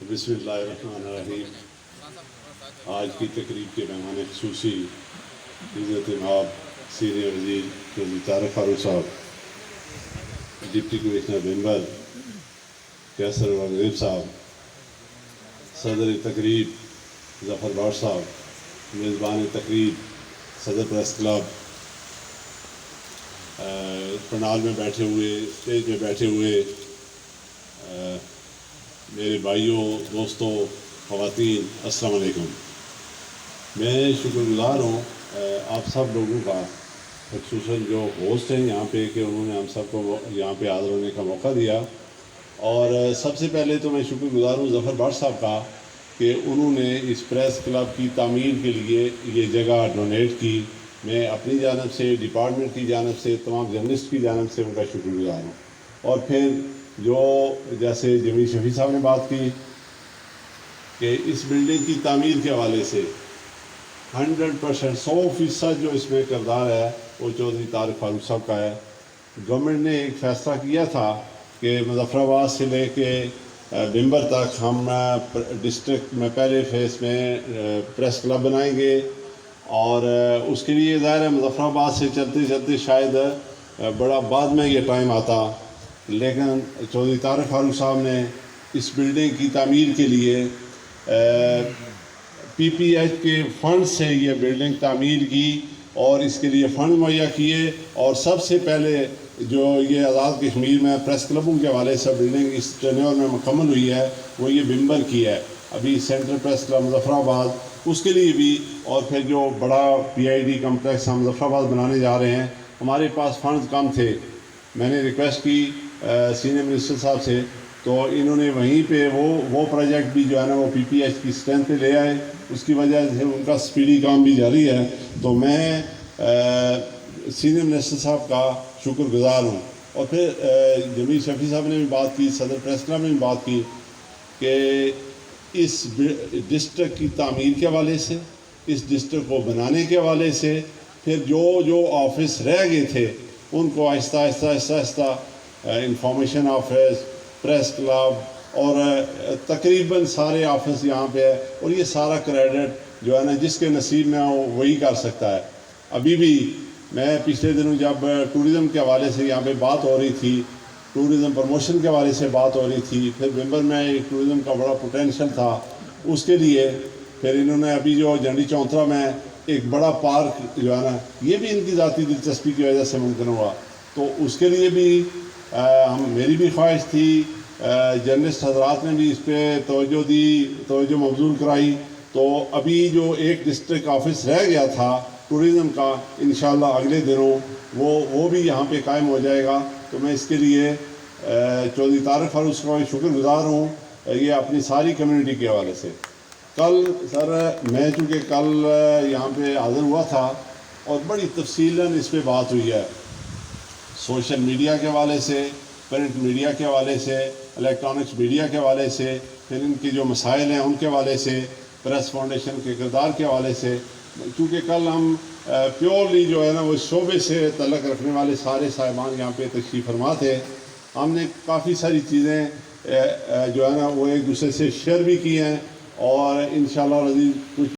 بسم اللہ الرحمن الرحیم۔ آج کی تقریب کے مہمان خصوصی عزت مآب سینئر وزیر قاضی طارق فاروق صاحب، ڈپٹی کمشنر بھمبر کیسر وغیرہ صاحب، صدر تقریب ظفر بٹ صاحب، میزبان تقریب صدر پریس کلب، پنڈال میں بیٹھے ہوئے، اسٹیج میں بیٹھے ہوئے میرے بھائیوں، دوستوں، خواتین، السلام علیکم۔ میں شکر گزار ہوں آپ سب لوگوں کا، خصوصاً جو ہوسٹ ہیں یہاں پہ، کہ انہوں نے ہم سب کو یہاں پہ حاضر ہونے کا موقع دیا۔ اور سب سے پہلے تو میں شکر گزار ہوں ظفر بٹ صاحب کا کہ انہوں نے اس پریس کلب کی تعمیر کے لیے یہ جگہ ڈونیٹ کی۔ میں اپنی جانب سے، ڈپارٹمنٹ کی جانب سے، تمام جرنلسٹ کی جانب سے ان کا شکر گزار ہوں۔ اور پھر جو جیسے جمیل شفیع صاحب نے بات کی کہ اس بلڈنگ کی تعمیر کے حوالے سے 100% 100% جو اس میں کردار ہے وہ چودھری طارق فاروق صاحب کا ہے۔ گورنمنٹ نے ایک فیصلہ کیا تھا کہ مظفر آباد سے لے کے بھمبر تک ہم ڈسٹرکٹ میں پہلے فیز میں پریس کلب بنائیں گے، اور اس کے لیے ظاہر ہے مظفر آباد سے چلتے چلتے شاید بڑا بعد میں یہ ٹائم آتا، لیکن چودھری طارق فاروق صاحب نے اس بلڈنگ کی تعمیر کے لیے پی پی ایچ کے فنڈ سے یہ بلڈنگ تعمیر کی اور اس کے لیے فنڈ مہیا کیے۔ اور سب سے پہلے جو یہ آزاد کشمیر میں پریس کلبوں کے حوالے سے بلڈنگ اس ٹینیور میں مکمل ہوئی ہے وہ یہ بھمبر کی ہے۔ ابھی سینٹرل پریس کلب مظفر آباد اس کے لیے بھی، اور پھر جو بڑا پی آئی ڈی کمپلیکس ہم مظفر آباد بنانے جا رہے ہیں، ہمارے پاس فنڈز کم تھے۔ میں نے ریکویسٹ کی سینئر منسٹر صاحب سے، تو انہوں نے وہیں پہ وہ پروجیکٹ بھی جو ہے نا وہ پی پی ایچ کی اسٹرینتھ پہ لے آئے، اس کی وجہ سے ان کا سپیڈی کام بھی جاری ہے۔ تو میں سینئر منسٹر صاحب کا شکر گزار ہوں۔ اور پھر جمیل شفیع صاحب نے بھی بات کی، صدر پریس کلب نے بھی بات کی کہ اس ڈسٹرکٹ کی تعمیر کے حوالے سے، اس ڈسٹرکٹ کو بنانے کے حوالے سے، پھر جو آفس رہ گئے تھے ان کو آہستہ آہستہ انفارمیشن آفس، پریس کلب اور تقریباً سارے آفس یہاں پہ ہے، اور یہ سارا کریڈٹ جو ہے نا جس کے نصیب میں ہو وہی کر سکتا ہے۔ ابھی بھی میں پچھلے دنوں جب ٹورزم کے حوالے سے یہاں پہ بات ہو رہی تھی، ٹورزم پروموشن کے حوالے سے بات ہو رہی تھی، پھر بھمبر میں ٹورزم کا بڑا پوٹینشل تھا، اس کے لیے پھر انہوں نے ابھی جو جنڈی چونترا میں ایک بڑا پارک جو ہے نا، یہ بھی ان کی ذاتی دلچسپی کی وجہ سے ممکن ہوا، تو اس کے لیے بھی میری بھی خواہش تھی، جرنلسٹ حضرات نے بھی اس پہ توجہ دی، توجہ مبذول کرائی۔ تو ابھی جو ایک ڈسٹرکٹ آفس رہ گیا تھا ٹورزم کا، انشاءاللہ اگلے دنوں وہ بھی یہاں پہ قائم ہو جائے گا۔ تو میں اس کے لیے چودھری طارق فاروق کا شکر گزار ہوں، یہ اپنی ساری کمیونٹی کے حوالے سے۔ کل سر میں چونکہ کل یہاں پہ حاضر ہوا تھا اور بڑی تفصیلاً اس پہ بات ہوئی ہے، سوشل میڈیا کے حوالے سے، پرنٹ میڈیا کے حوالے سے، الیکٹرانکس میڈیا کے حوالے سے، پھر ان کی جو مسائل ہیں ان کے حوالے سے، پریس فاؤنڈیشن کے کردار کے حوالے سے۔ چونکہ کل ہم پیورلی جو ہے نا وہ شعبے سے تعلق رکھنے والے سارے صاحبان یہاں پہ تشریف فرما تھے، ہم نے کافی ساری چیزیں جو ہے نا وہ ایک دوسرے سے شیئر بھی کی ہیں، اور انشاءاللہ العزیز کچھ